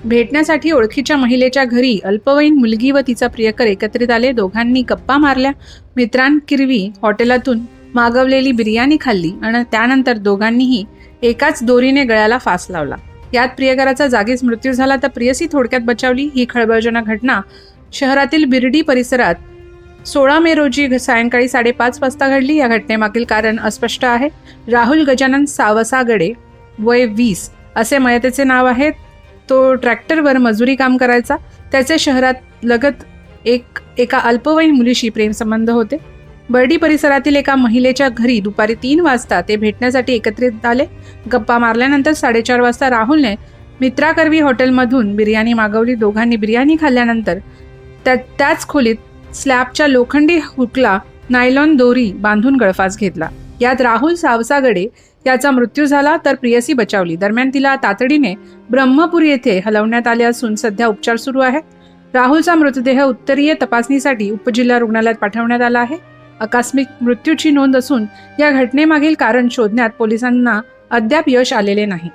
भेटण्यासाठी ओळखीच्या महिलेच्या घरी अल्पवयीन मुलगी व तिचा प्रियकर एकत्रित आले. दोघांनी गप्पा मारल्या. मित्रांकिरवी हॉटेलातून मागवलेली बिर्याणी खाल्ली आणि त्यानंतर दोघांनीही एकाच दोरीने गळ्याला फास लावला. यात प्रियकराचा जागीच मृत्यू झाला तर प्रियसी थोडक्यात बचावली. ही खळबळजनक घटना शहरातील बिर्डी परिसरात 16 मे रोजी सायंकाळी 5:30 वाजता घडली. या घटनेमागील कारण अस्पष्ट आहे. राहुल गजानन सावसागडे वय 20 असे मयतेचे नाव आहे. तो ट्रॅक्टरवर मजुरी काम करायचा. त्याचे शहरात लगत एका अल्पवयीन मुलीशी प्रेमसंबंध होते. बर्डी परिसरातील एका महिलेच्या घरी दुपारी 3 वाजता ते भेटण्यासाठी एकत्रित आले. गप्पा मारल्यानंतर 4:30 वाजता राहुलने मित्राकरवी हॉटेलमधून बिर्याणी मागवली. दोघांनी बिर्याणी खाल्ल्यानंतर त्याच खोलीत स्लॅबच्या लोखंडी हुकला नायलॉन दोरी बांधून गळफास घेतला. यात राहुल सावसागडे याचा मृत्यू झाला तर प्रियसी बचावली. दरम्यान तिला तातडीने ब्रह्मपूर येथे हलवण्यात आले असून सध्या उपचार सुरू आहेत. राहुलचा मृतदेह उत्तरीय तपासणीसाठी उपजिल्हा रुग्णालयात पाठवण्यात आला आहे. आकस्मिक मृत्यूची नोंद असून या घटनेमागील कारण शोधण्यात पोलिसांना अद्याप यश आलेले नाही.